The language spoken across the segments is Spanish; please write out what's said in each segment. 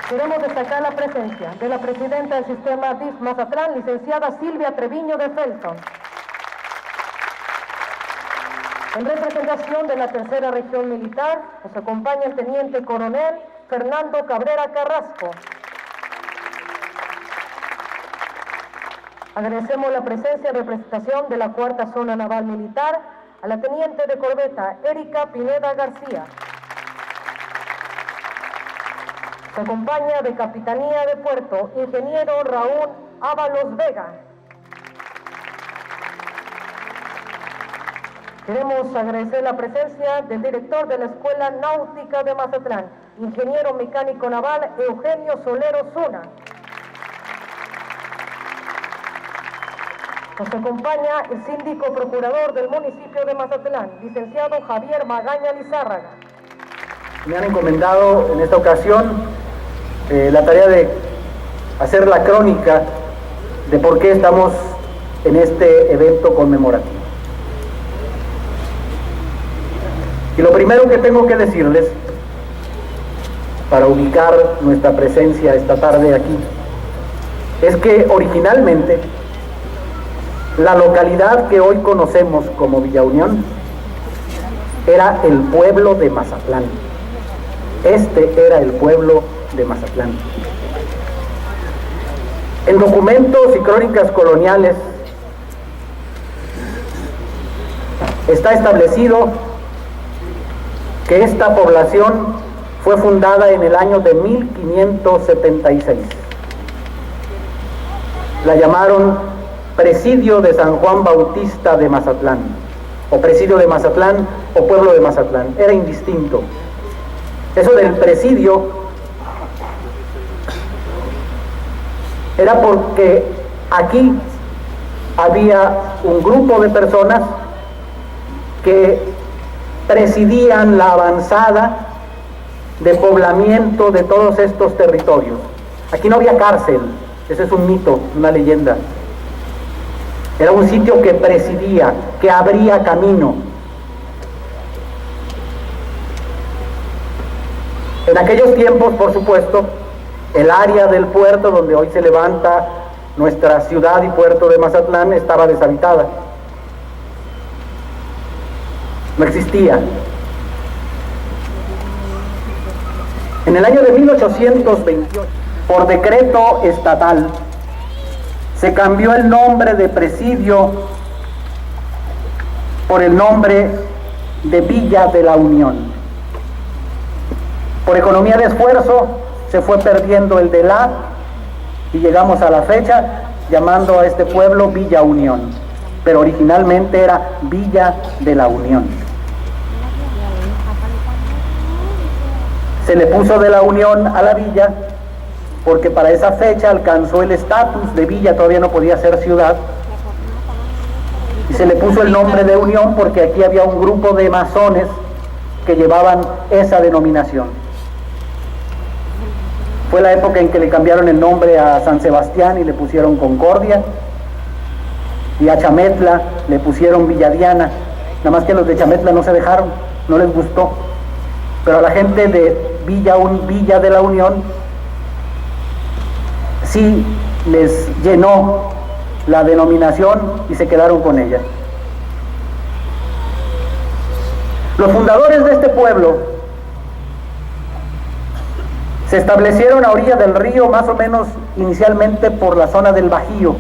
Queremos destacar la presencia de la presidenta del sistema DIF Mazatlán, licenciada Silvia Treviño de Felton. En representación de la Tercera Región Militar, nos acompaña el Teniente Coronel Fernando Cabrera Carrasco. Agradecemos la presencia y representación de la Cuarta Zona Naval Militar a la Teniente de Corbeta Erika Pineda García. Se acompaña de Capitanía de Puerto, Ingeniero Raúl Ábalos Vega. Queremos agradecer la presencia del director de la Escuela Náutica de Mazatlán, Ingeniero Mecánico Naval Eugenio Solero Zuna. Nos acompaña el síndico procurador del municipio de Mazatlán, licenciado Javier Magaña Lizárraga. Me han encomendado en esta ocasión la tarea de hacer la crónica de por qué estamos en este evento conmemorativo. Y lo primero que tengo que decirles, para ubicar nuestra presencia esta tarde aquí, es que originalmente la localidad que hoy conocemos como Villa Unión era el pueblo de Mazatlán. Este era el pueblo de Mazatlán. En documentos y crónicas coloniales está establecido que esta población fue fundada en el año de 1576. La llamaron Presidio de San Juan Bautista de Mazatlán, o Presidio de Mazatlán, o Pueblo de Mazatlán, era indistinto. Eso del presidio era porque aquí había un grupo de personas que presidían la avanzada de poblamiento de todos estos territorios. Aquí no había cárcel, ese es un mito, una leyenda. Era un sitio que presidía, que abría camino. En aquellos tiempos, por supuesto, el área del puerto donde hoy se levanta nuestra ciudad y puerto de Mazatlán estaba deshabitada. No existía. En el año de 1828, por decreto estatal, se cambió el nombre de Presidio por el nombre de Villa de la Unión. Por economía de esfuerzo se fue perdiendo el de la y llegamos a la fecha llamando a este pueblo Villa Unión, pero originalmente era Villa de la Unión. Se le puso de la Unión a la villa porque para esa fecha alcanzó el estatus de villa, todavía no podía ser ciudad, y se le puso el nombre de Unión porque aquí había un grupo de masones que llevaban esa denominación. Fue la época en que le cambiaron el nombre a San Sebastián y le pusieron Concordia, y a Chametla le pusieron Villadiana, nada más que los de Chametla no se dejaron, no les gustó, pero a la gente de Villa de la Unión sí les llenó la denominación y se quedaron con ella. Los fundadores de este pueblo se establecieron a orilla del río, más o menos inicialmente por la zona del Bajío,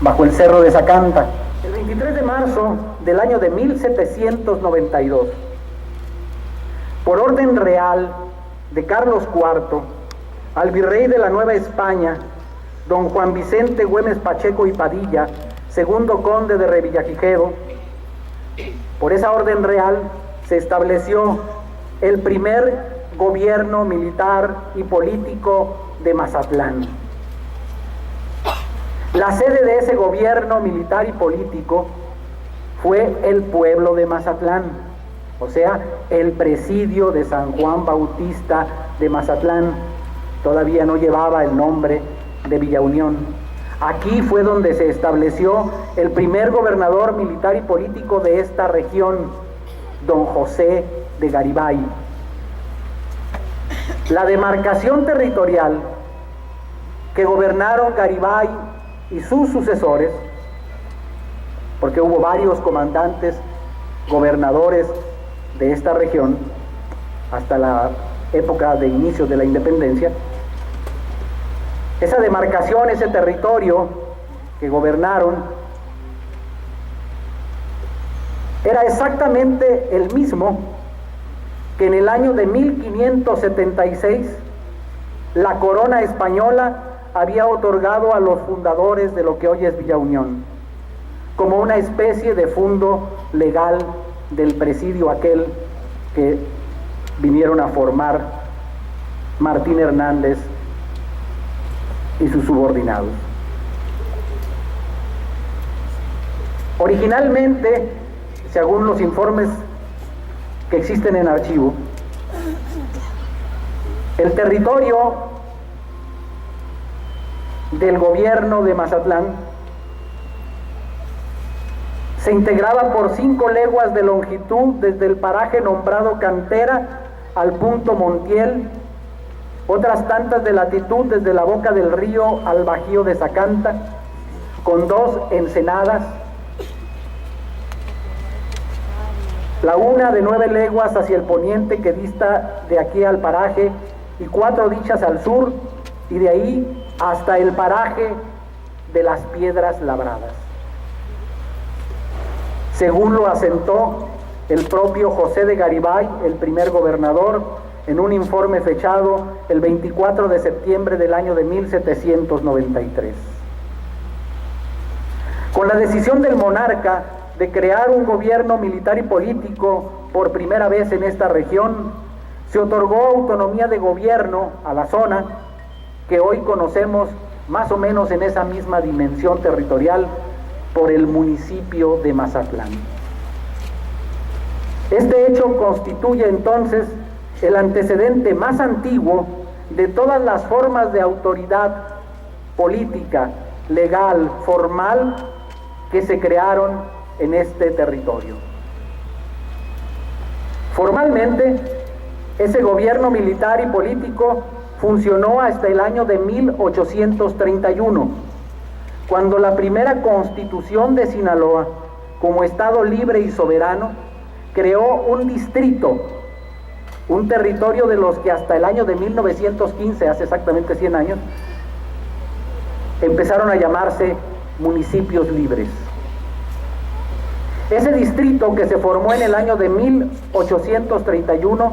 bajo el cerro de Zacanta. El 23 de marzo del año de 1792, por orden real de Carlos IV, al virrey de la Nueva España, don Juan Vicente Güemes Pacheco y Padilla, segundo conde de Revillagigedo, por esa orden real se estableció el primer gobierno militar y político de Mazatlán. La sede de ese gobierno militar y político fue el pueblo de Mazatlán, o sea, el presidio de San Juan Bautista de Mazatlán. Todavía no llevaba el nombre de Villa Unión. Aquí fue donde se estableció el primer gobernador militar y político de esta región, don José de Garibay. La demarcación territorial que gobernaron Garibay y sus sucesores, porque hubo varios comandantes, gobernadores de esta región hasta la época de inicio de la independencia, esa demarcación, ese territorio que gobernaron, era exactamente el mismo que en el año de 1576 la corona española había otorgado a los fundadores de lo que hoy es Villa Unión, como una especie de fundo legal del presidio aquel que vinieron a formar Martín Hernández y sus subordinados. Originalmente, según los informes que existen en archivo, el territorio del gobierno de Mazatlán se integraba por 5 leguas de longitud desde el paraje nombrado Cantera al punto Montiel, otras tantas de latitud desde la boca del río al bajío de Zacanta, con 2 ensenadas, la una de 9 leguas hacia el poniente que dista de aquí al paraje y 4 dichas al sur, y de ahí hasta el paraje de las Piedras Labradas, según lo asentó el propio José de Garibay, el primer gobernador, en un informe fechado el 24 de septiembre del año de 1793. Con la decisión del monarca de crear un gobierno militar y político por primera vez en esta región, se otorgó autonomía de gobierno a la zona que hoy conocemos más o menos en esa misma dimensión territorial por el municipio de Mazatlán. Este hecho constituye entonces el antecedente más antiguo de todas las formas de autoridad política, legal, formal que se crearon en este territorio. Formalmente, ese gobierno militar y político funcionó hasta el año de 1831, cuando la primera Constitución de Sinaloa, como Estado libre y soberano, creó un distrito, un territorio de los que hasta el año de 1915, hace exactamente 100 años, empezaron a llamarse municipios libres. Ese distrito, que se formó en el año de 1831,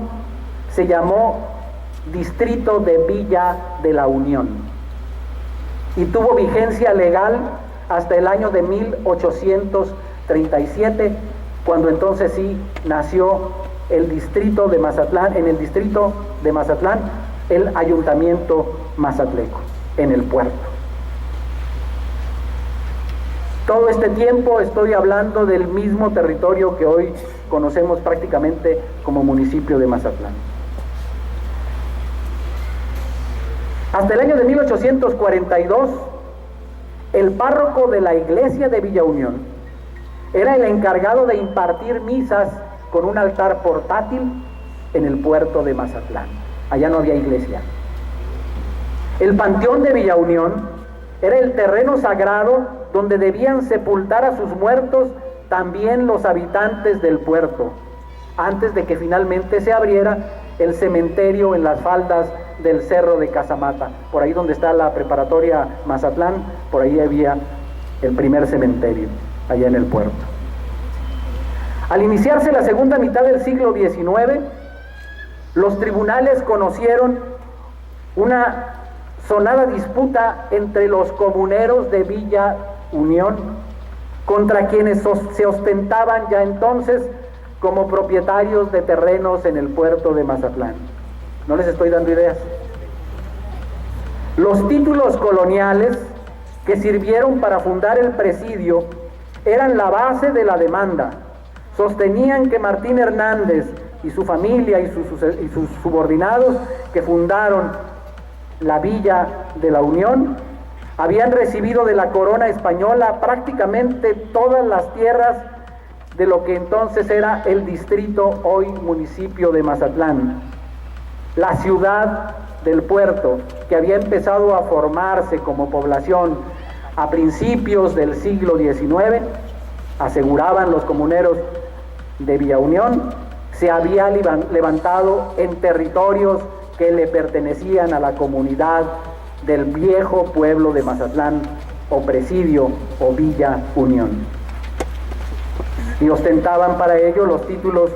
se llamó Distrito de Villa de la Unión y tuvo vigencia legal hasta el año de 1837, cuando entonces sí nació el distrito de Mazatlán, en el distrito de Mazatlán, el ayuntamiento mazatleco, en el puerto. Todo este tiempo estoy hablando del mismo territorio que hoy conocemos prácticamente como municipio de Mazatlán. Hasta el año de 1842, el párroco de la iglesia de Villa Unión era el encargado de impartir misas con un altar portátil en el puerto de Mazatlán. Allá no había iglesia. El panteón de Villa Unión era el terreno sagrado donde debían sepultar a sus muertos también los habitantes del puerto, antes de que finalmente se abriera el cementerio en las faldas del Cerro de Casamata. Por ahí donde está la preparatoria Mazatlán, por ahí había el primer cementerio, allá en el puerto. Al iniciarse la segunda mitad del siglo XIX, los tribunales conocieron una sonada disputa entre los comuneros de Villa Unión contra quienes se ostentaban ya entonces como propietarios de terrenos en el puerto de Mazatlán. No les estoy dando ideas. Los títulos coloniales que sirvieron para fundar el presidio eran la base de la demanda. Sostenían que Martín Hernández y su familia y sus subordinados que fundaron la Villa de la Unión habían recibido de la corona española prácticamente todas las tierras de lo que entonces era el distrito, hoy municipio de Mazatlán. La ciudad del puerto, que había empezado a formarse como población a principios del siglo XIX, aseguraban los comuneros de Villa Unión, se había levantado en territorios que le pertenecían a la comunidad del viejo pueblo de Mazatlán, o presidio, o Villa Unión. Y ostentaban para ello los títulos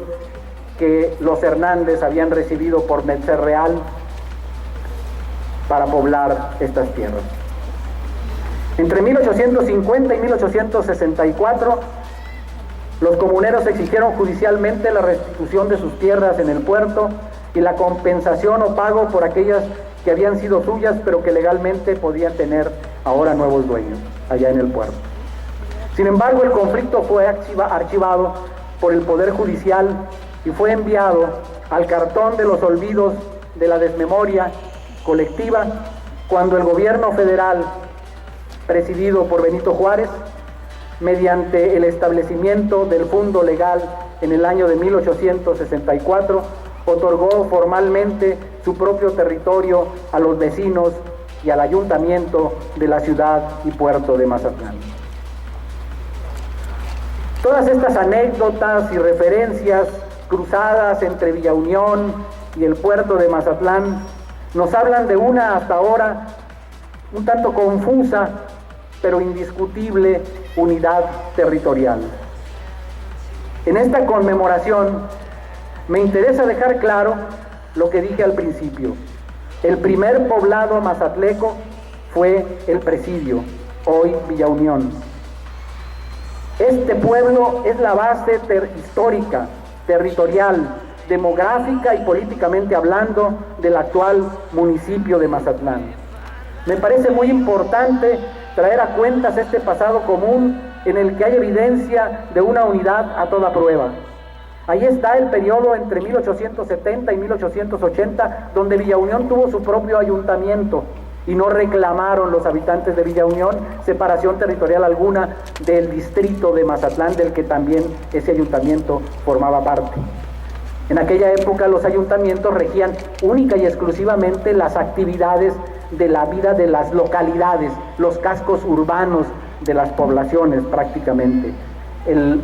que los Hernández habían recibido por merced real para poblar estas tierras. Entre 1850 y 1864, los comuneros exigieron judicialmente la restitución de sus tierras en el puerto y la compensación o pago por aquellas que habían sido suyas, pero que legalmente podían tener ahora nuevos dueños allá en el puerto. Sin embargo, el conflicto fue archivado por el Poder Judicial y fue enviado al cartón de los olvidos de la desmemoria colectiva cuando el gobierno federal, presidido por Benito Juárez, mediante el establecimiento del Fundo Legal en el año de 1864, otorgó formalmente su propio territorio a los vecinos y al ayuntamiento de la ciudad y puerto de Mazatlán. Todas estas anécdotas y referencias cruzadas entre Villa Unión y el puerto de Mazatlán nos hablan de una hasta ahora un tanto confusa pero indiscutible unidad territorial. En esta conmemoración me interesa dejar claro lo que dije al principio. El primer poblado mazatleco fue el presidio, hoy Villa Unión. Este pueblo es la base histórica, territorial, demográfica y políticamente hablando del actual municipio de Mazatlán. Me parece muy importante traer a cuentas este pasado común en el que hay evidencia de una unidad a toda prueba. Ahí está el periodo entre 1870 y 1880, donde Villa Unión tuvo su propio ayuntamiento y no reclamaron los habitantes de Villa Unión separación territorial alguna del distrito de Mazatlán, del que también ese ayuntamiento formaba parte. En aquella época los ayuntamientos regían única y exclusivamente las actividades de la vida de las localidades, los cascos urbanos de las poblaciones prácticamente. El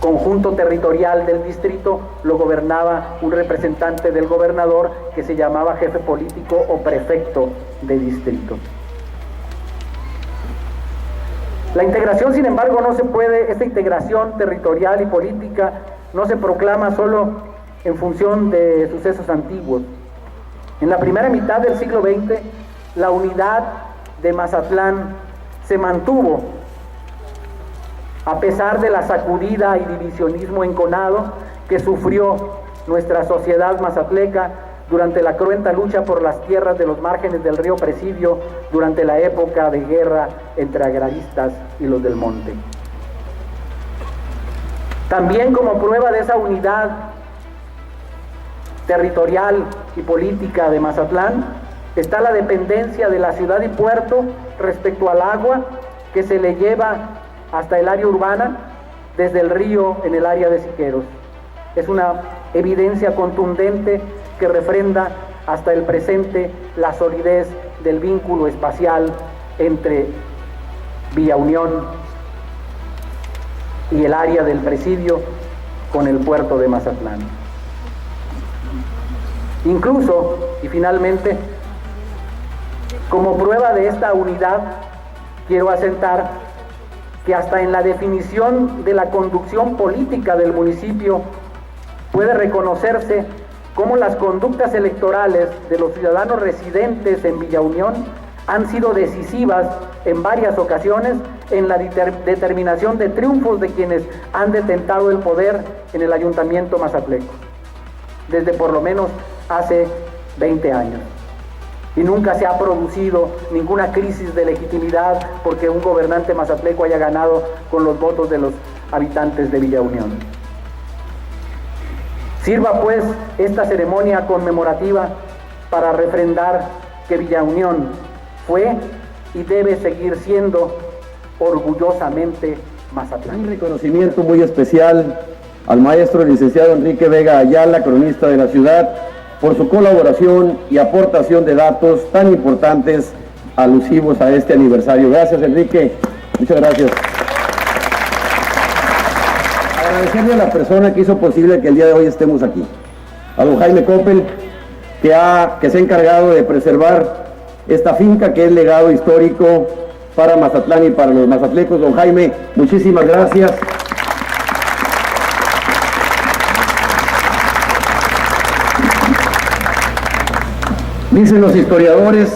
conjunto territorial del distrito lo gobernaba un representante del gobernador que se llamaba jefe político o prefecto de distrito. La integración, sin embargo, no se puede, esta integración territorial y política no se proclama solo en función de sucesos antiguos. En la primera mitad del siglo XX, la unidad de Mazatlán se mantuvo a pesar de la sacudida y divisionismo enconado que sufrió nuestra sociedad mazatleca durante la cruenta lucha por las tierras de los márgenes del río Presidio durante la época de guerra entre agraristas y los del monte. También como prueba de esa unidad territorial y política de Mazatlán está la dependencia de la ciudad y puerto respecto al agua que se le lleva hasta el área urbana desde el río en el área de Siqueros. Es una evidencia contundente que refrenda hasta el presente la solidez del vínculo espacial entre Villa Unión y el área del presidio con el puerto de Mazatlán. Incluso, y finalmente, como prueba de esta unidad, quiero asentar que hasta en la definición de la conducción política del municipio puede reconocerse cómo las conductas electorales de los ciudadanos residentes en Villa Unión han sido decisivas en varias ocasiones en la determinación de triunfos de quienes han detentado el poder en el ayuntamiento mazatleco, desde por lo menos hace 20 años. y nunca se ha producido ninguna crisis de legitimidad porque un gobernante mazatleco haya ganado con los votos de los habitantes de Villa Unión. Sirva pues esta ceremonia conmemorativa para refrendar que Villa Unión fue y debe seguir siendo orgullosamente Mazatlán. Un reconocimiento muy especial al maestro licenciado Enrique Vega Ayala, cronista de la ciudad, por su colaboración y aportación de datos tan importantes alusivos a este aniversario. Gracias, Enrique. Muchas gracias. Agradecerle a la persona que hizo posible que el día de hoy estemos aquí. A don Jaime Coppel, que se ha encargado de preservar esta finca que es legado histórico para Mazatlán y para los mazatlecos. Don Jaime, muchísimas gracias. Dicen los historiadores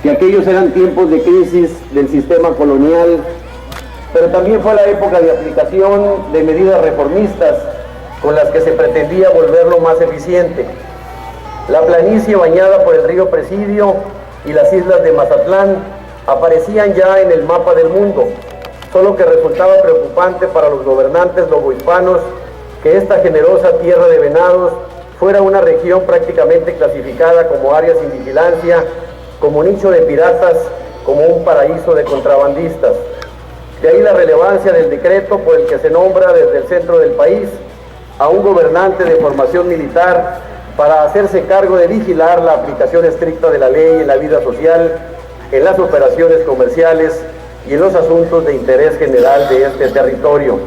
que aquellos eran tiempos de crisis del sistema colonial, pero también fue la época de aplicación de medidas reformistas con las que se pretendía volverlo más eficiente. La planicie bañada por el río Presidio y las islas de Mazatlán aparecían ya en el mapa del mundo, solo que resultaba preocupante para los gobernantes lobohispanos que esta generosa tierra de venados fuera una región prácticamente clasificada como área sin vigilancia, como nicho de piratas, como un paraíso de contrabandistas. De ahí la relevancia del decreto por el que se nombra desde el centro del país a un gobernante de formación militar para hacerse cargo de vigilar la aplicación estricta de la ley en la vida social, en las operaciones comerciales y en los asuntos de interés general de este territorio.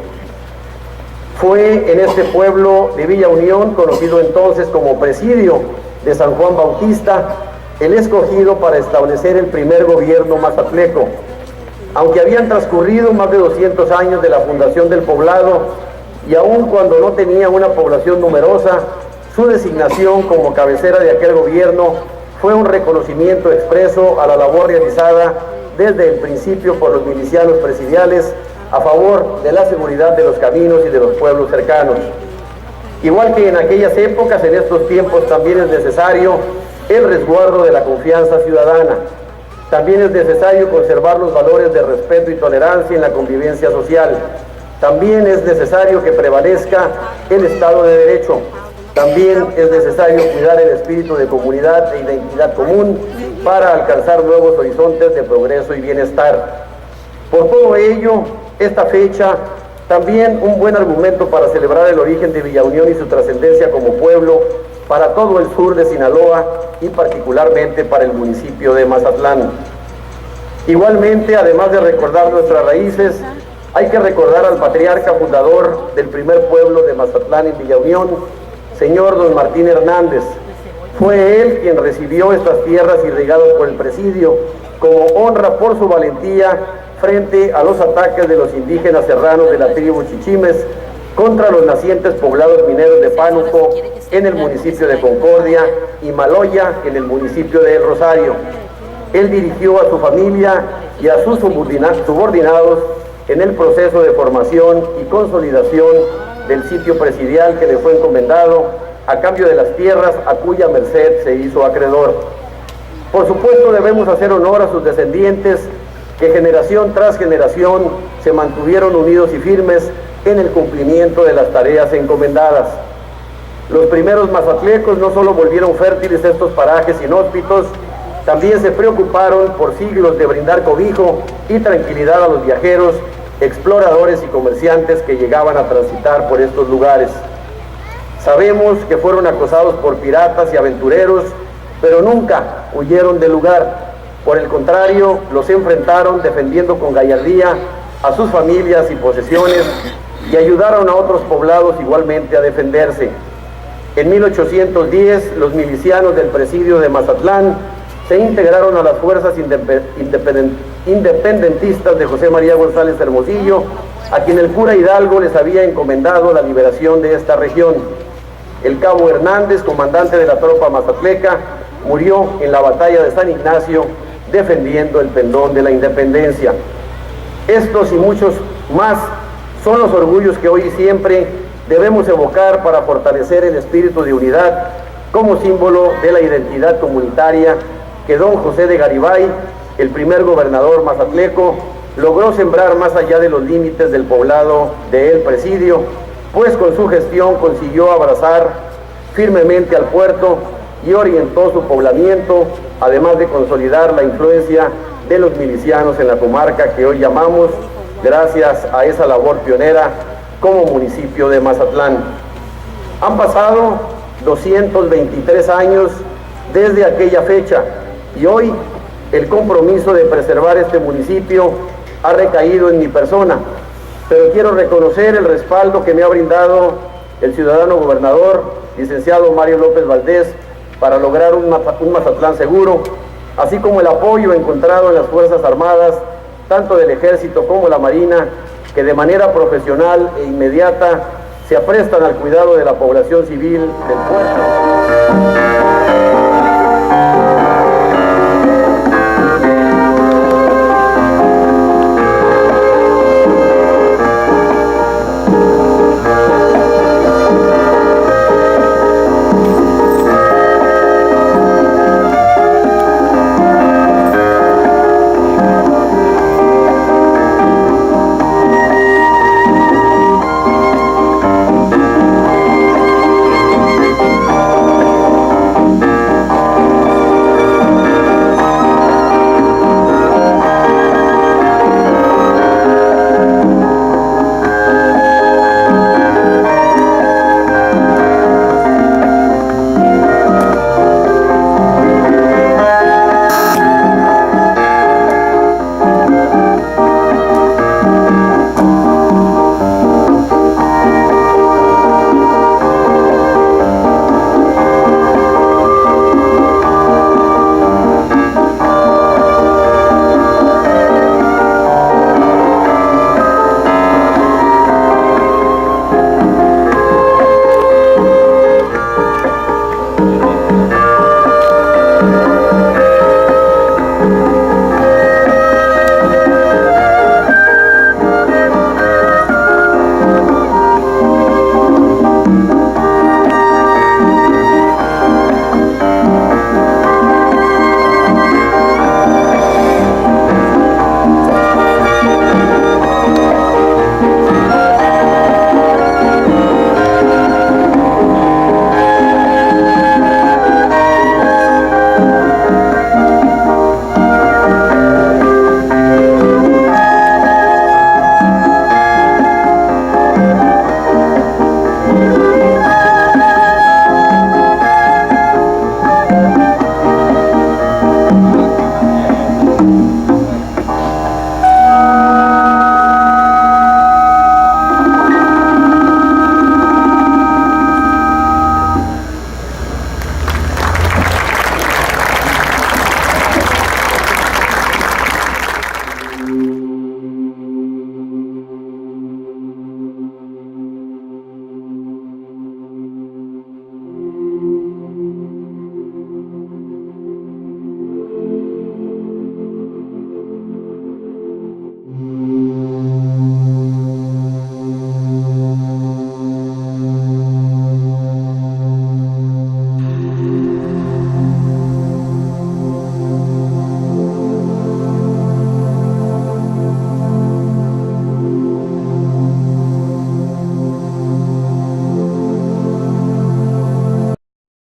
Fue en este pueblo de Villa Unión, conocido entonces como Presidio de San Juan Bautista, el escogido para establecer el primer gobierno mazatleco. Aunque habían transcurrido más de 200 años de la fundación del poblado, y aun cuando no tenía una población numerosa, su designación como cabecera de aquel gobierno fue un reconocimiento expreso a la labor realizada desde el principio por los milicianos presidiales a favor de la seguridad de los caminos y de los pueblos cercanos. Igual que en aquellas épocas, en estos tiempos también es necesario el resguardo de la confianza ciudadana. También es necesario conservar los valores de respeto y tolerancia en la convivencia social. También es necesario que prevalezca el Estado de Derecho. También es necesario cuidar el espíritu de comunidad e identidad común para alcanzar nuevos horizontes de progreso y bienestar. Por todo ello, esta fecha, también un buen argumento para celebrar el origen de Villa Unión y su trascendencia como pueblo para todo el sur de Sinaloa y particularmente para el municipio de Mazatlán. Igualmente, además de recordar nuestras raíces, hay que recordar al patriarca fundador del primer pueblo de Mazatlán en Villa Unión, señor don Martín Hernández. Fue él quien recibió estas tierras irrigadas por el Presidio como honra por su valentía frente a los ataques de los indígenas serranos de la tribu Chichimes contra los nacientes poblados mineros de Pánuco en el municipio de Concordia y Maloya en el municipio de El Rosario. Él dirigió a su familia y a sus subordinados en el proceso de formación y consolidación del sitio presidial que le fue encomendado a cambio de las tierras a cuya merced se hizo acreedor. Por supuesto, debemos hacer honor a sus descendientes que generación tras generación se mantuvieron unidos y firmes en el cumplimiento de las tareas encomendadas. Los primeros mazatlecos no solo volvieron fértiles estos parajes inhóspitos, también se preocuparon por siglos de brindar cobijo y tranquilidad a los viajeros, exploradores y comerciantes que llegaban a transitar por estos lugares. Sabemos que fueron acosados por piratas y aventureros, pero nunca huyeron del lugar. Por el contrario, los enfrentaron defendiendo con gallardía a sus familias y posesiones y ayudaron a otros poblados igualmente a defenderse. En 1810, los milicianos del Presidio de Mazatlán se integraron a las fuerzas independentistas de José María González Hermosillo, a quien el cura Hidalgo les había encomendado la liberación de esta región. El cabo Hernández, comandante de la tropa mazatleca, murió en la batalla de San Ignacio defendiendo el pendón de la independencia. Estos y muchos más son los orgullos que hoy y siempre debemos evocar para fortalecer el espíritu de unidad como símbolo de la identidad comunitaria que don José de Garibay, el primer gobernador mazatleco, logró sembrar más allá de los límites del poblado de El Presidio, pues con su gestión consiguió abrazar firmemente al puerto y orientó su poblamiento, además de consolidar la influencia de los milicianos en la comarca que hoy llamamos, gracias a esa labor pionera, como municipio de Mazatlán. Han pasado 223 años desde aquella fecha y hoy el compromiso de preservar este municipio ha recaído en mi persona, pero quiero reconocer el respaldo que me ha brindado el ciudadano gobernador, licenciado Mario López Valdés, para lograr un Mazatlán seguro, así como el apoyo encontrado en las Fuerzas Armadas, tanto del Ejército como la Marina, que de manera profesional e inmediata se aprestan al cuidado de la población civil del puerto.